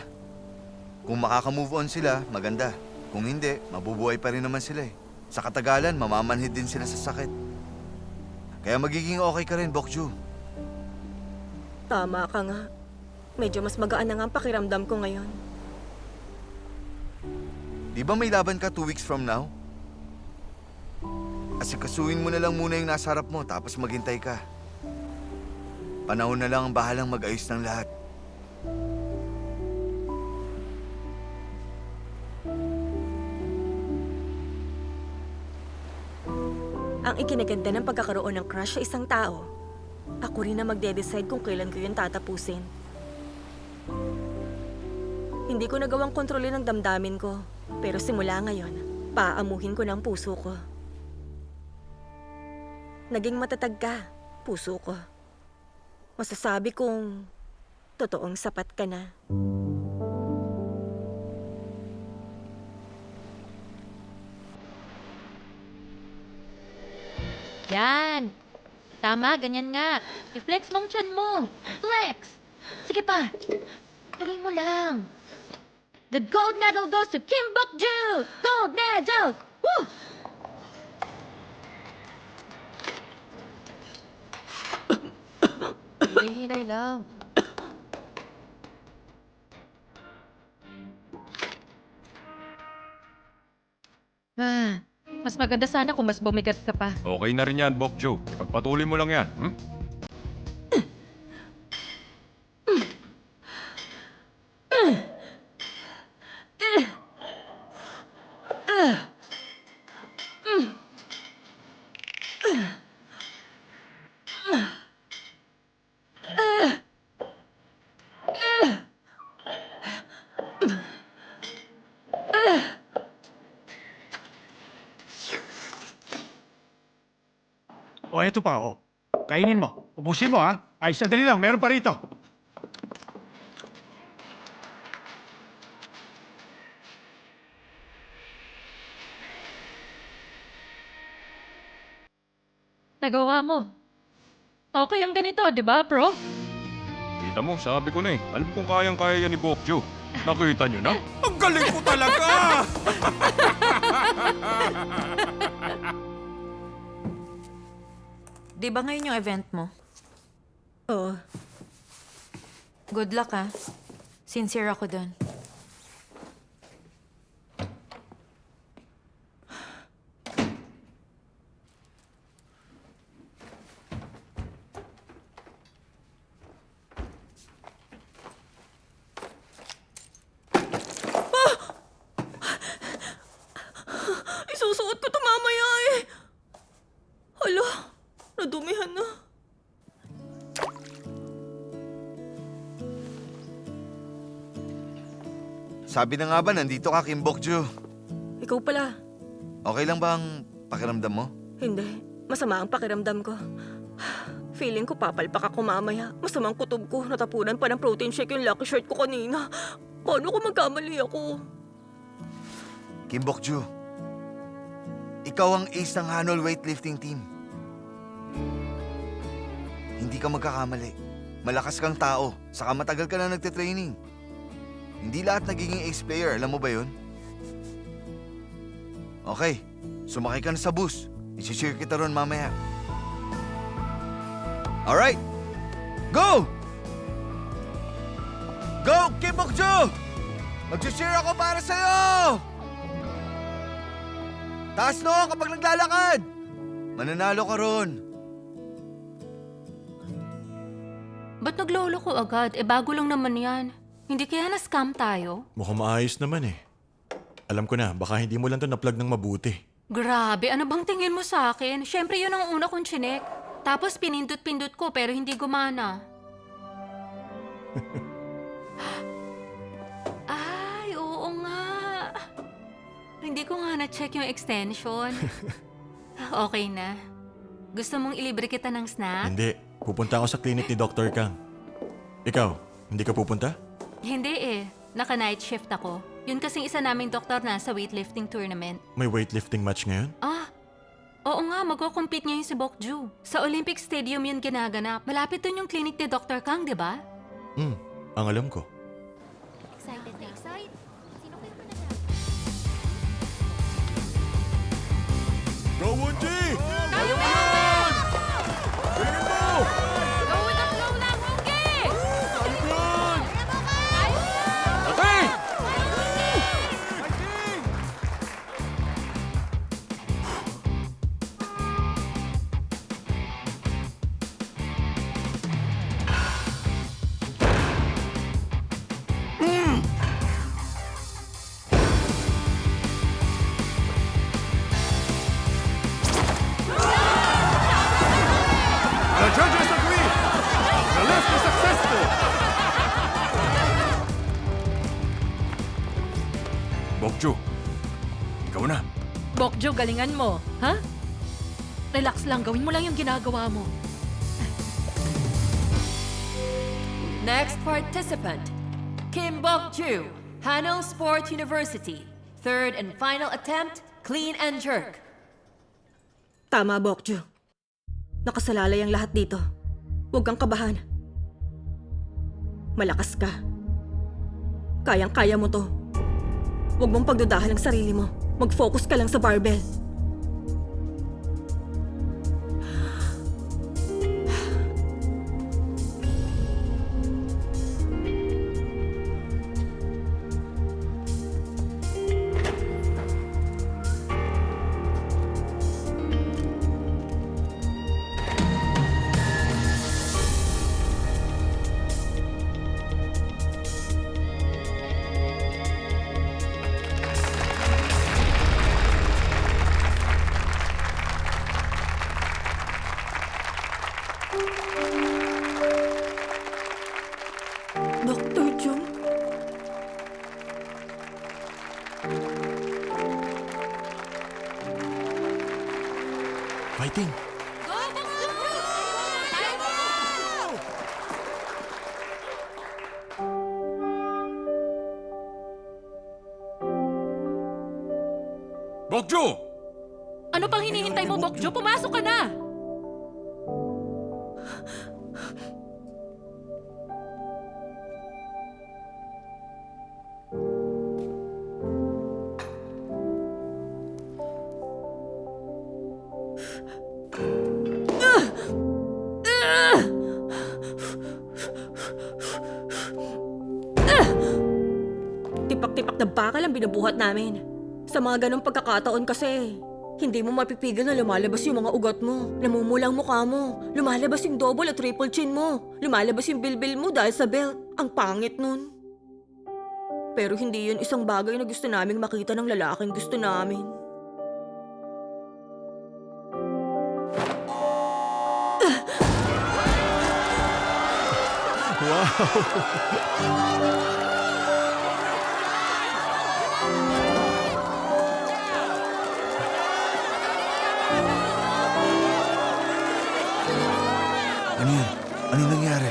Kung makaka-move on sila, maganda. Kung hindi, mabubuhay pa rin naman sila eh. Sa katagalan, mamamanhid din sila sa sakit. Kaya magiging okay ka rin, Bokju. Tama ka nga. Medyo mas magaan na nga ang pakiramdam ko ngayon. Di ba may laban ka 2 weeks from now? Asikasuhin mo na lang muna yung nasa harap mo, tapos maghintay ka. Panahon na lang ang bahalang mag-ayos ng lahat. Ang ikinaganda ng pagkakaroon ng crush sa isang tao, ako rin na magde-decide kung kailan ko yun tatapusin. Hindi ko nagawang kontrolin ang damdamin ko, pero simula ngayon, paamuhin ko ng puso ko. Naging matatag ka, puso ko. Masasabi kong totoong sapat ka na. Yan. Tama, ganyan nga. I-flex mong tiyan mo. Flex! Sige pa. Tuloy mo lang. The gold medal goes to Kim Bok-ju! Gold medal! Woo! Hinay lang. Mas maganda sana kung mas bumigat ka pa. Okay na rin yan, Bokjo. Pagpatuloy mo lang yan. O, eto pa, o. Kainin mo. Ubusin mo, ha? Ay, sandali lang. Meron pa rito. Nagawa mo. Okay ang ganito, di ba, bro? Kita mo, sabi ko na eh. Alam kong kayang-kaya yan ni Bokjo. Nakita nyo na? Ang galing ko talaga! Di ba ngayon yung event mo? Oo. Good luck, ah. Sincere ako dun. Isusuot ko ito mamaya eh. Hala, nadumihan na. Sabi na nga ba, nandito ka, Kim Bok-ju? Ikaw pala. Okay lang ba ang pakiramdam mo? Hindi. Masama ang pakiramdam ko. Feeling ko papalpak ako mamaya. Masamang kutob ko. Natapunan pa ng protein shake yung lucky shirt ko kanina. Paano kung magkamali ako? Kim Bok-ju, ikaw ang ace ng Hanol weightlifting team. Hindi ka magkakamali. Malakas kang tao, saka matagal ka na nagte-training. Hindi lahat nagiging ace player, alam mo ba yun? Okay, sumakay ka na sa bus. Isi-cheer kita ron mamaya. Alright, go! Go, Kim Bok-ju! Mag-cheer ako para sa'yo! Taas no kapag naglalakad! Mananalo ka ron. Ba't naglolo ko agad? Bago lang naman yan. Hindi kaya na-scam tayo? Mukhang maayos naman eh. Alam ko na, baka hindi mo lang to na-plug ng mabuti. Grabe, ano bang tingin mo sa akin? Siyempre yun ang una kong chinek. Tapos pinindot-pindot ko pero hindi gumana. Ay, oo nga. Hindi ko nga na-check yung extension. Okay na. Gusto mong ilibre kita ng snack? Hindi. Pupunta ako sa clinic ni Dr. Kang. Ikaw, hindi ka pupunta? Hindi eh. Naka-night shift ako. Yun kasing isa naming doktor na sa weightlifting tournament. May weightlifting match ngayon? Oo nga, magko-compete ngayon si Bokju. Sa Olympic Stadium yun ginaganap. Malapit dun yung clinic ni Dr. Kang, di ba? Ang alam ko. Excited na excited. Sino kayo na Go, Wonji! Tayo na! Go with the flow lang, Hongi! Okay! The judges agree! The left is successful! Bokju, ikaw na. Bokjo, galingan mo. Ha? Relax lang. Gawin mo lang yung ginagawa mo. Next participant, Kim Bok-ju, Hanoi Sport University. Third and final attempt, clean and jerk. Tama, Bokju. Nakasalalay ang lahat dito. Huwag kang kabahan. Malakas ka. Kayang-kaya mo to. Huwag mong pagdudahan ang sarili mo. Mag-focus ka lang sa barbell. Dr. Jung? Fighting! Bokju! Ano pang hinihintay mo, Bokjo? Pumasok ka na! Tipak-tipak na bakal ang binubuhat namin. Sa mga ganong pagkakataon kasi, hindi mo mapipigil na lumalabas yung mga ugat mo. Namumulang mukha mo. Lumalabas yung double at triple chin mo. Lumalabas yung bilbil mo dahil sa belt. Ang pangit nun. Pero hindi yun isang bagay na gusto naming makita ng lalaking gusto namin. Ano yan? Ano nangyari?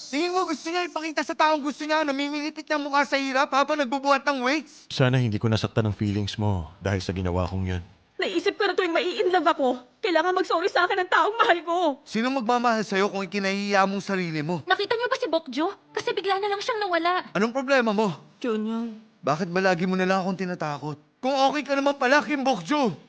Tingin mo gusto niya ipakita sa taong gusto niya, namimilipit ng mukha sa hirap habang nagbubuhat ng weights? Sana hindi ko nasaktan ang feelings mo dahil sa ginawa kong yun. Naisip ko na tuwing mai-inlove ako, kailangan mag-sorry sa akin ng taong mahal ko. Sino magmamahal sa'yo kung ikinahihiya mong sarili mo? Nakita niyo ba si Bokjo? Kasi bigla na lang siyang nawala. Anong problema mo? Junior. Bakit ba lagi mo na lang akong tinatakot? Kung okay ka naman pala, Kim Bokju!